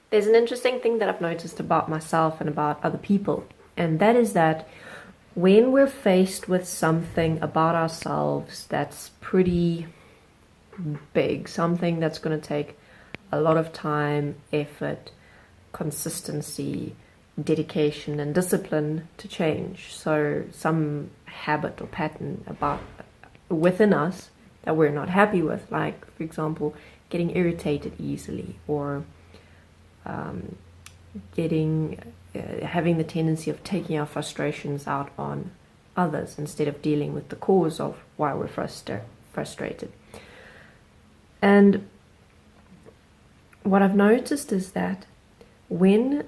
There's an interesting thing that I've noticed about myself and about other people, and that is that when we're faced with something about ourselves that's pretty big, something that's going to take a lot of time, effort, consistency, dedication, and discipline to change. So, some habit or pattern about within us that we're not happy with, like, for example, getting irritated easily, or getting having the tendency of taking our frustrations out on others instead of dealing with the cause of why we're frustrated. And what I've noticed is that when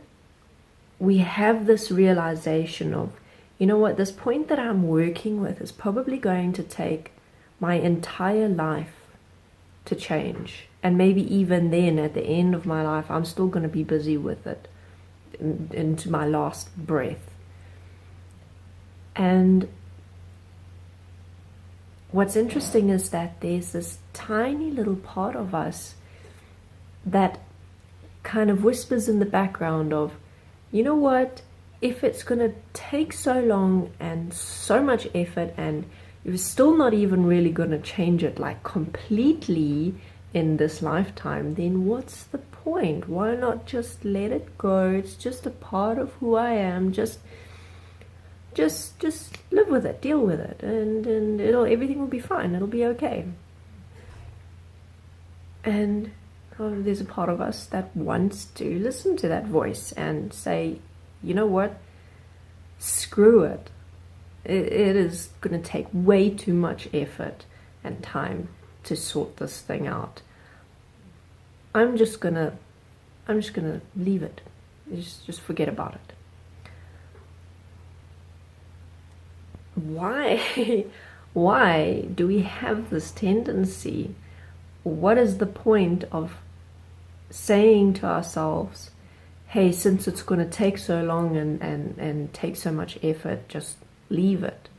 we have this realization of, you know what, this point that I'm working with is probably going to take my entire life to change, and maybe even then at the end of my life I'm still going to be busy with it into my last breath. And what's interesting is that there's this tiny little part of us that kind of whispers in the background of, you know what, if it's going to take so long and so much effort and you're still not even really going to change it like completely in this lifetime, then what's the point? Why not just let it go? It's just a part of who I am. Just live with it, deal with it, and everything will be fine. It'll be okay. And there's a part of us that wants to listen to that voice and say, you know what, screw it. It is going to take way too much effort and time to sort this thing out. I'm just gonna leave it. Just forget about it. Why do we have this tendency? What is the point of saying to ourselves, hey, since it's going to take so long and take so much effort, just leave it?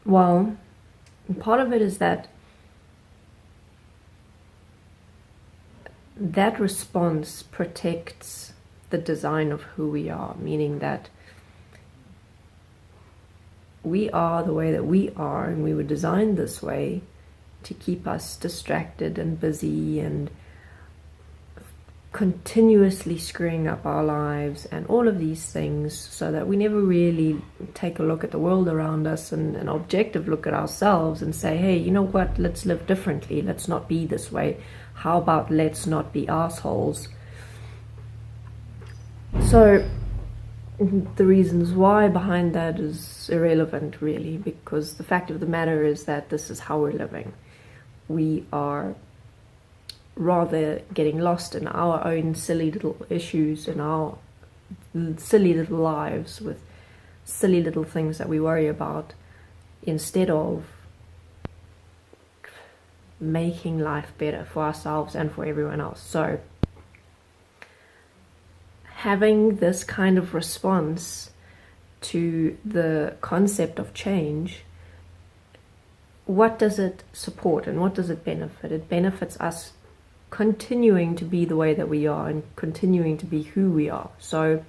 Well, part of it is that response protects the design of who we are, meaning that we are the way that we are, and we were designed this way to keep us distracted and busy and continuously screwing up our lives and all of these things, so that we never really take a look at the world around us and an objective look at ourselves and say, hey, you know what, let's live differently, let's not be this way, how about let's not be assholes? So the reasons why behind that is irrelevant, really, because the fact of the matter is that this is how we're living. We are rather getting lost in our own silly little issues and our silly little lives with silly little things that we worry about, instead of making life better for ourselves and for everyone else. So having this kind of response to the concept of change, what does it support and what does it benefit? It benefits us continuing to be the way that we are and continuing to be who we are. So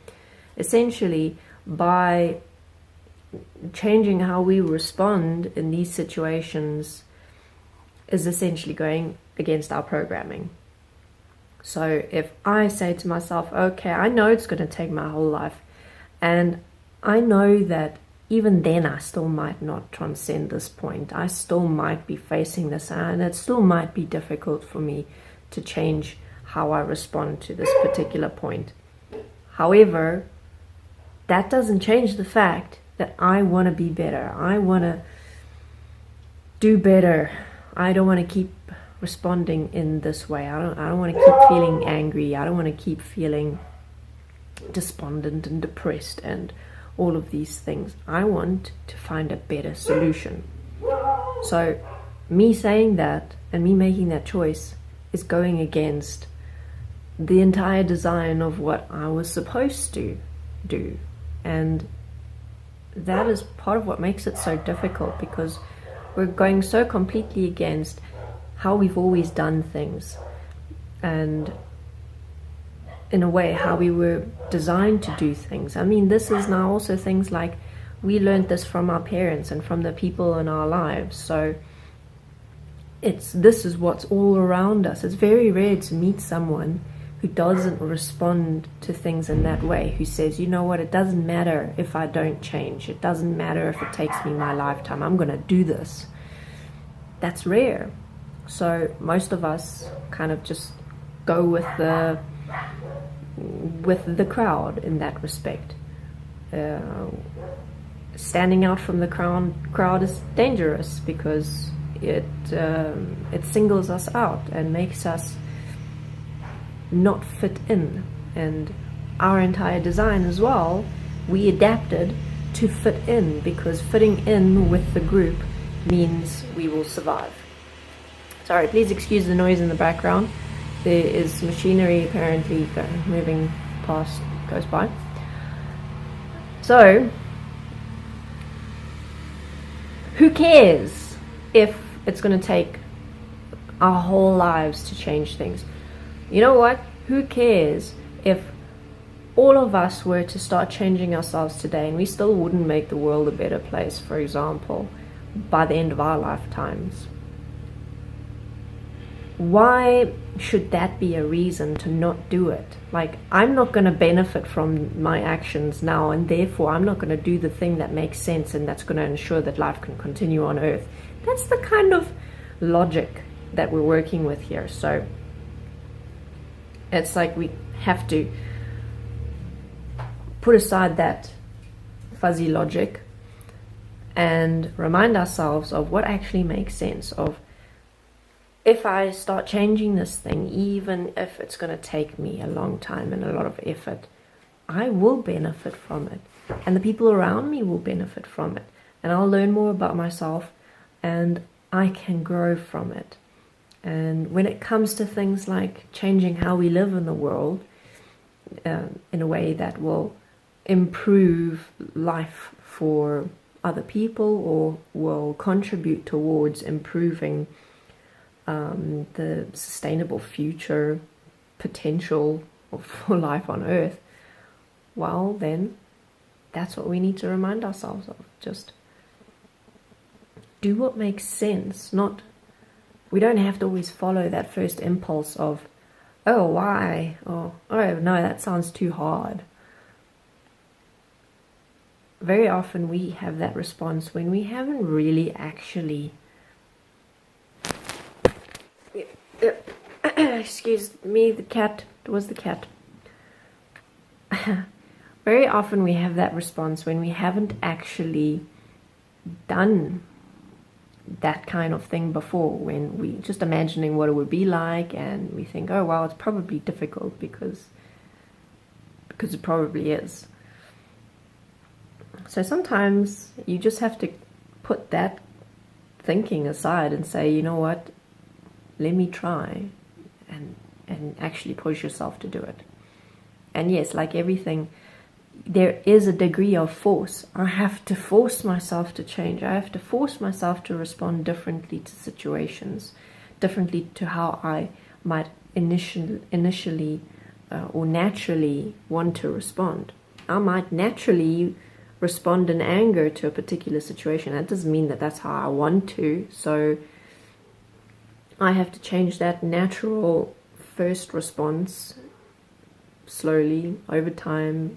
essentially, by changing how we respond in these situations is essentially going against our programming. So if I say to myself, okay, I know it's going to take my whole life, and I know that even then I still might not transcend this point, I still might be facing this, and it still might be difficult for me to change how I respond to this particular point. However, that doesn't change the fact that I want to be better. I want to do better. I don't want to keep responding in this way. I don't want to keep feeling angry. I don't want to keep feeling despondent and depressed and all of these things. I want to find a better solution. So me saying that and me making that choice is going against the entire design of what I was supposed to do. And that is part of what makes it so difficult, because we're going so completely against how we've always done things. and in a way how we were designed to do things. I mean, this is now also things like we learned this from our parents and from the people in our lives. So this is what's all around us. It's very rare to meet someone who doesn't respond to things in that way, who says, you know what, it doesn't matter if I don't change, it doesn't matter if it takes me my lifetime, I'm going to do this. That's rare. So most of us kind of just go with the crowd in that respect. Standing out from the crowd is dangerous because it singles us out and makes us not fit in. And our entire design as well, we adapted to fit in, because fitting in with the group means we will survive. Sorry, please excuse the noise in the background. There is machinery apparently moving past, goes by. So, who cares if it's going to take our whole lives to change things? You know what? Who cares if all of us were to start changing ourselves today and we still wouldn't make the world a better place, for example, by the end of our lifetimes? Why should that be a reason to not do it? Like, I'm not going to benefit from my actions now, and therefore I'm not going to do the thing that makes sense and that's going to ensure that life can continue on Earth. That's the kind of logic that we're working with here. So it's like we have to put aside that fuzzy logic and remind ourselves of what actually makes sense. Of, if I start changing this thing, even if it's going to take me a long time and a lot of effort, I will benefit from it, and the people around me will benefit from it, and I'll learn more about myself, and I can grow from it. And when it comes to things like changing how we live in the world, in a way that will improve life for other people or will contribute towards improving the sustainable future potential for life on Earth, well, then that's what we need to remind ourselves of. Just do what makes sense. We don't have to always follow that first impulse of, oh, why? Or, oh, no, that sounds too hard. Very often we have that response when we haven't really actually excuse me, the cat. It was the cat. Very often we have that response when we haven't actually done that kind of thing before, when we just imagining what it would be like, and we think, oh well, it's probably difficult because it probably is. So sometimes you just have to put that thinking aside and say, you know what, let me try and actually push yourself to do it. And yes, like everything, there is a degree of force. I have to force myself to change. I have to force myself to respond differently to situations, differently to how I might initially or naturally want to respond. I might naturally respond in anger to a particular situation. That doesn't mean that that's how I want to. So I have to change that natural first response slowly over time,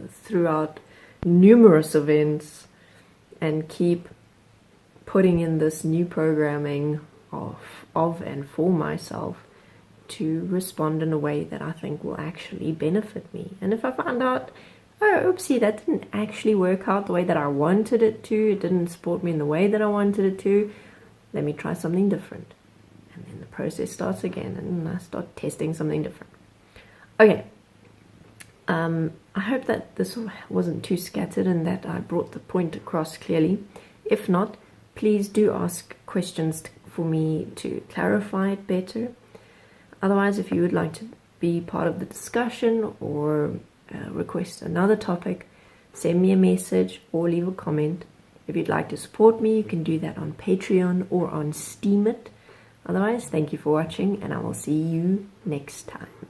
throughout numerous events, and keep putting in this new programming of and for myself to respond in a way that I think will actually benefit me. And if I find out, oh, oopsie, that didn't actually work out the way that I wanted it to, it didn't support me in the way that I wanted it to, let me try something different. And then the process starts again, and I start testing something different. Okay. I hope that this wasn't too scattered and that I brought the point across clearly. If not, please do ask questions for me to clarify it better. Otherwise, if you would like to be part of the discussion or request another topic, send me a message or leave a comment. If you'd like to support me, you can do that on Patreon or on Steemit. Otherwise, thank you for watching, and I will see you next time.